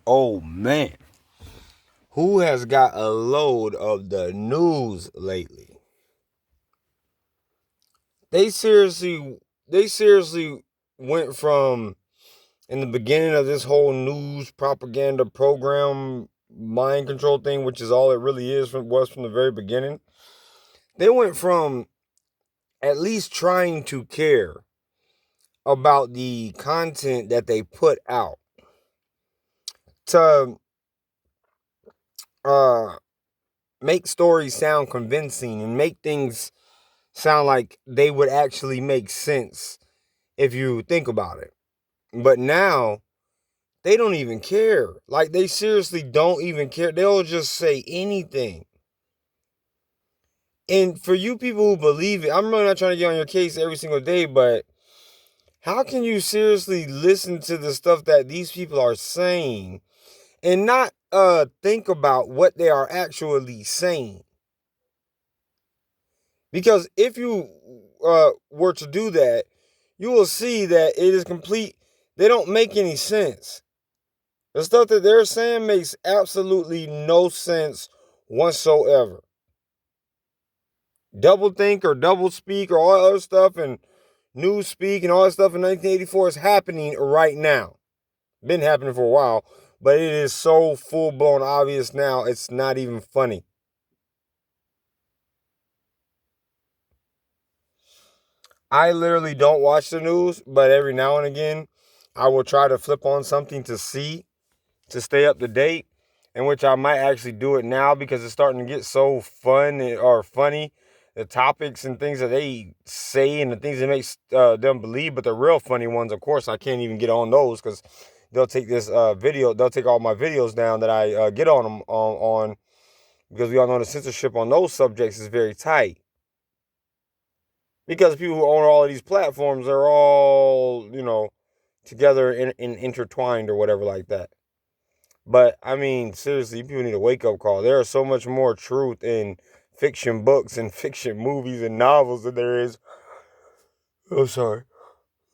Oh man, who has got a load of the news lately? They seriously, they seriously went from in the beginning of this whole news propaganda program mind control thing, which is all it really is from the very beginning. They went from at least trying to care about the content that they put out to uh make stories sound convincing and make things sound like they would actually make sense if you think about it. But now they don't even care. Like they seriously don't even care. They'll just say anything. And for you people who believe it, I'm really not trying to get on your case every single day, but how can you seriously listen to the stuff that these people are saying and not think about what they are actually saying? Because if you were to do that, you will see that it is complete. They don't make any sense. The stuff that they're saying makes absolutely no sense whatsoever. Double think or double speak or all that other stuff and news speak and all that stuff in 1984 is happening right now. Been happening for a while, but it is so full blown obvious now, it's not even funny. I literally don't watch the news, but every now and again, I will try to flip on something to see, to stay up to date, in which I might actually do it now because it's starting to get so fun or funny. The topics and things that they say and the things that make them believe, but the real funny ones, of course, I can't even get on those because they'll take this video, they'll take all my videos down that I get on them on because we all know the censorship on those subjects is very tight. Because people who own all of these platforms are all, together and intertwined or whatever like that. But I mean, seriously, people need a wake up call. There is so much more truth in fiction books and fiction movies and novels than there is, oh, sorry,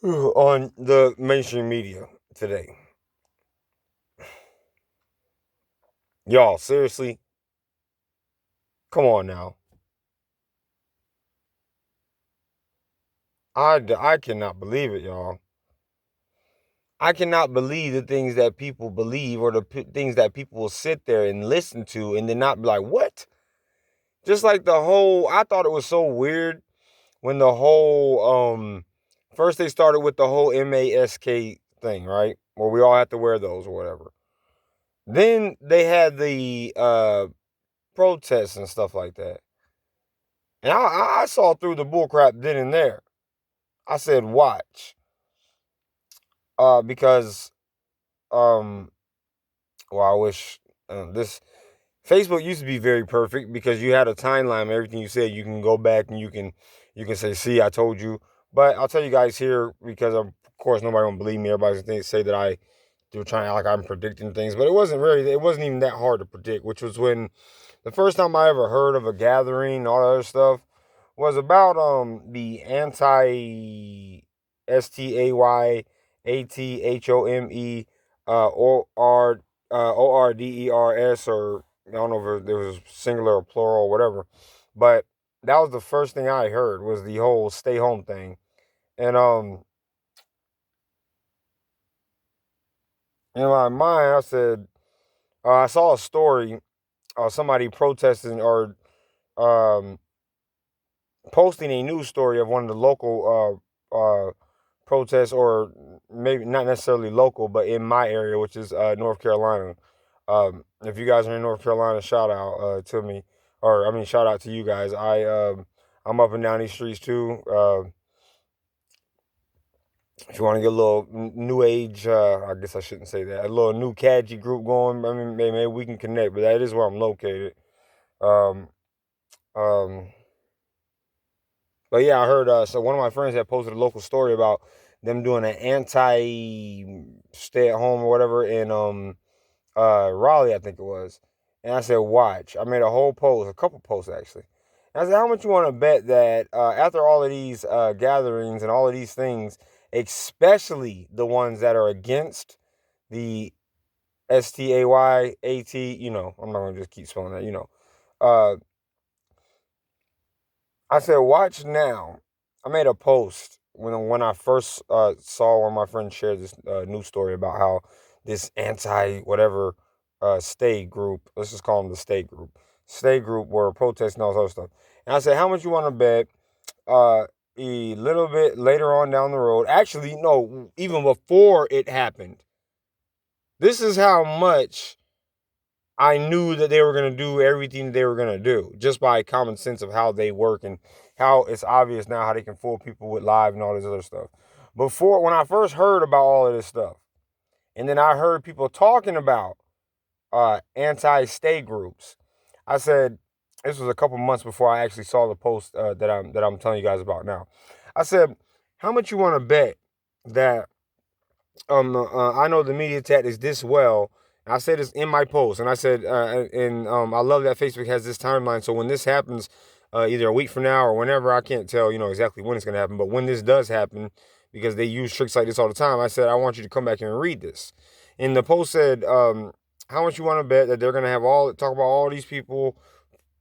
on the mainstream media today. Y'all, seriously, come on now. I cannot believe it, y'all. I cannot believe the things that people believe or the things that people will sit there and listen to and then not be like, what? Just like I thought it was so weird when the whole, first they started with the whole mask thing, right? Where we all have to wear those or whatever. Then they had the protests and stuff like that. And I saw through the bullcrap then and there. I said, watch. Because, um, well, I wish this Facebook used to be very perfect because you had a timeline of everything you said. You can go back and you can say, "See, I told you." But I'll tell you guys here because of course nobody will believe me. Everybody's gonna say that they were trying to act like I'm predicting things, but it wasn't even that hard to predict. Which was when the first time I ever heard of a gathering and all that other stuff was about the anti STAYATHOME ORDERS, or I don't know if it was singular or plural or whatever, but that was the first thing I heard was the whole stay home thing. And in my mind, I said I saw a story, somebody protesting or um, posting a news story of one of the local protests, or maybe not necessarily local, but in my area, which is North Carolina. If you guys are in North Carolina, shout out to me, or I mean, shout out to you guys. I'm up and down these streets too. If you want to get a little new age, I guess I shouldn't say that. A little new cadgy group going. I mean, maybe we can connect, but that is where I'm located. Um, um, but yeah, I heard. So one of my friends had posted a local story about them doing an anti stay at home or whatever in Raleigh, I think it was. And I said, watch. I made a whole post, a couple posts actually. And I said, how much you want to bet that after all of these gatherings and all of these things, especially the ones that are against the Stayat. I'm not gonna just keep spelling that. Uh, I said, watch now. I made a post when I first saw one of my friends share this news story about how this anti whatever state group, let's just call them the state group were protesting all this other stuff. And I said, how much you want to bet? Uh, a little bit later on down the road, actually, no, even before it happened. This is how much I knew that they were going to do everything they were going to do just by common sense of how they work and how it's obvious now how they can fool people with live and all this other stuff. Before, when I first heard about all of this stuff, and then I heard people talking about anti-state groups, I said, this was a couple months before I actually saw the post that I'm telling you guys about now. I said, how much you want to bet that I know the media tactics this well. I said this in my post, and I said, and I love that Facebook has this timeline. So when this happens, either a week from now or whenever, I can't tell, exactly when it's going to happen. But when this does happen, because they use tricks like this all the time, I said I want you to come back and read this. And the post said, how much you want to bet that they're going to have talk about all these people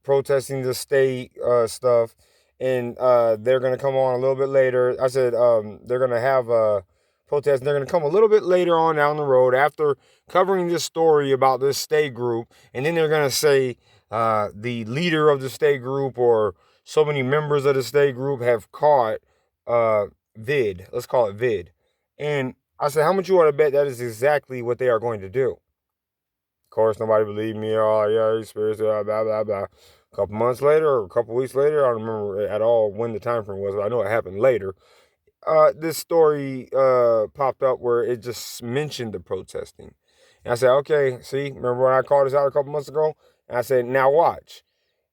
protesting the state stuff, and they're going to come on a little bit later. I said they're going to have protest. They're going to come a little bit later on down the road after covering this story about this state group, and then they're going to say the leader of the state group or so many members of the state group have caught vid. Let's call it vid. And I said, how much you want to bet that is exactly what they are going to do? Of course, nobody believed me. Oh, yeah, he's spiritual, blah, blah, blah. A couple months later or a couple weeks later, I don't remember at all when the time frame was, but I know it happened later. This story popped up where it just mentioned the protesting. And I said, okay, see, remember when I called this out a couple months ago? And I said, now watch.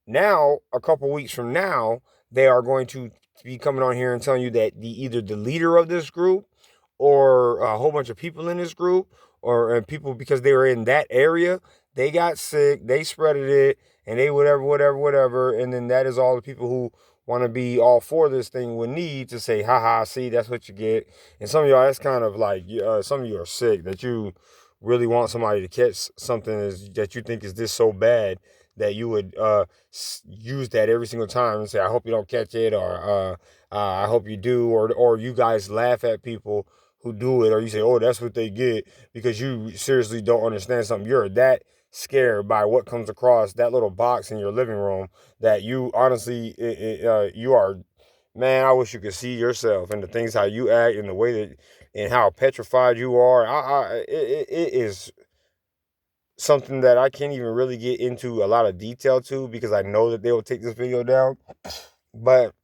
Now, a couple weeks from now, they are going to be coming on here and telling you that either the leader of this group or a whole bunch of people in this group or people because they were in that area, they got sick, they spreaded it, and they whatever. And then that is all the people who want to be all for this thing would need to say, haha, see, that's what you get. And some of y'all, that's kind of like, some of you are sick that you really want somebody to catch something that you think is this so bad that you would use that every single time and say, I hope you don't catch it, or I hope you do, or you guys laugh at people who do it, or you say, oh, that's what they get because you seriously don't understand something. You're that scared by what comes across that little box in your living room that you honestly, you are, man, I wish you could see yourself and the things how you act and the way that, and how petrified you are. It is something that I can't even really get into a lot of detail to because I know that they will take this video down. But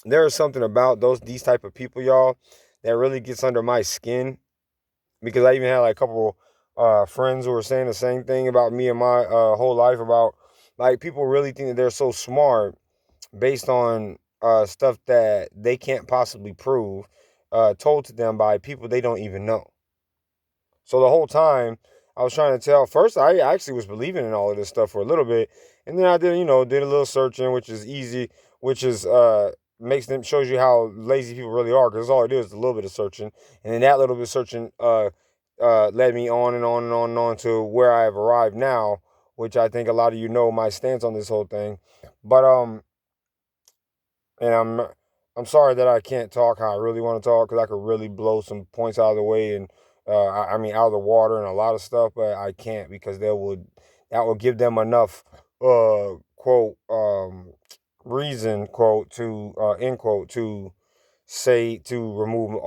there is something about these type of people, y'all, that really gets under my skin. Because I even had like a couple friends who were saying the same thing about me and my whole life about like people really think that they're so smart based on stuff that they can't possibly prove told to them by people they don't even know. So the whole time I was trying to tell, first I actually was believing in all of this stuff for a little bit. And then I did, did a little searching, which is easy, which is, shows you how lazy people really are. Cause all I do is a little bit of searching. And then that little bit of searching, led me on and on and on and on to where I have arrived now, which I think a lot of you know my stance on this whole thing. But, and I'm sorry that I can't talk how I really want to talk because I could really blow some points out of the way and I mean out of the water and a lot of stuff, but I can't because that would give them enough quote reason quote to end quote to say to remove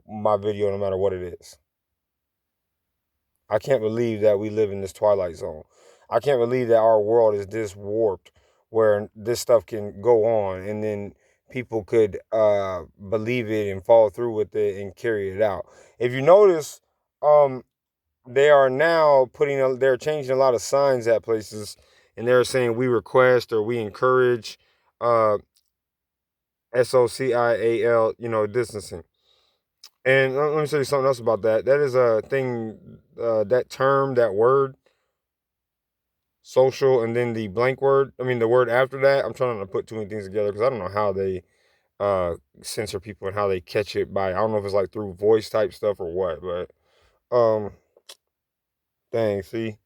my video no matter what it is. I can't believe that we live in this twilight zone. I can't believe that our world is this warped where this stuff can go on and then people could believe it and follow through with it and carry it out. If you notice, they are now they're changing a lot of signs at places and they're saying we request or we encourage SOCIAL, distancing. And let me tell you something else about that. That is a thing, that term, that word, social, and then the blank word. I mean, the word after that. I'm trying not to put too many things together because I don't know how they censor people and how they catch it by. I don't know if it's like through voice type stuff or what, but Dang, see,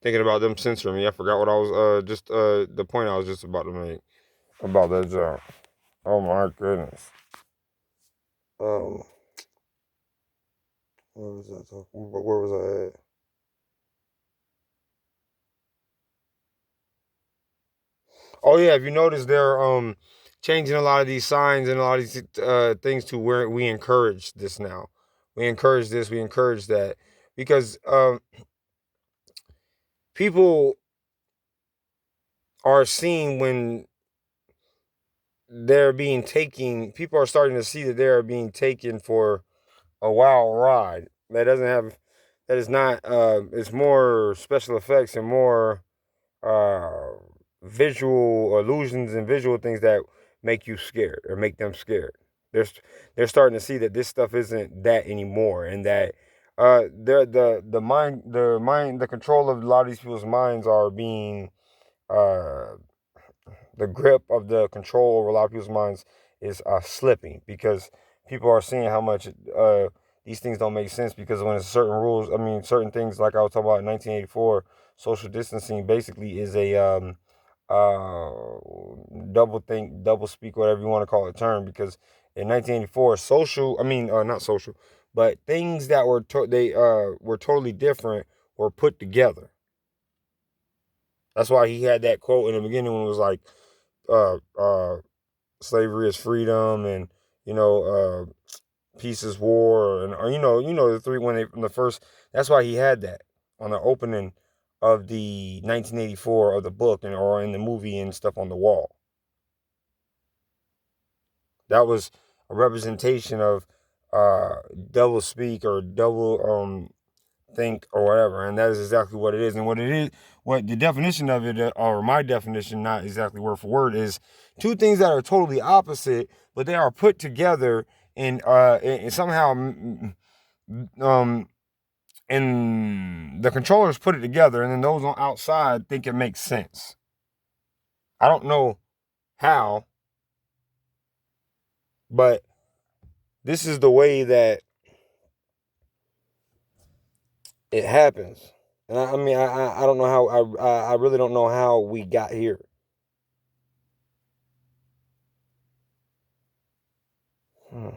thinking about them censoring me, I forgot what I was just the point I was just about to make about that job. Oh my goodness. Um, what was I talking? Where was I at? Oh yeah, if you notice, they're changing a lot of these signs and a lot of these things to where we encourage this now. We encourage this. We encourage that because people are seeing when they're being taken. People are starting to see that they are being taken for a wild ride. That doesn't have. That is not. It's more special effects and more uh, visual illusions and visual things that make you scared or make them scared. They're they're starting to see that this stuff isn't that anymore, and that the control of a lot of these people's minds are being uh the grip of the control over a lot of people's minds is slipping because people are seeing how much these things don't make sense because when it's certain rules, I mean certain things like I was talking about in 1984, social distancing basically is a uh, double speak, whatever you want to call it, term because in 1984, social, I mean not social, but things that were totally different were put together. That's why he had that quote in the beginning when it was like, uh, uh, slavery is freedom, and you know, peace is war, and or, the three when they from the first. That's why he had that on the opening of the 1984 of the book and or in the movie and stuff on the wall. That was a representation of double speak or double think or whatever, and that is exactly what it is. And what it is, what the definition of it, or my definition, not exactly word for word, is two things that are totally opposite, but they are put together and somehow um and the controllers put it together, and then those on outside think it makes sense. I don't know how, but this is the way that it happens. And I mean, I don't know how. I really don't know how we got here. Hmm.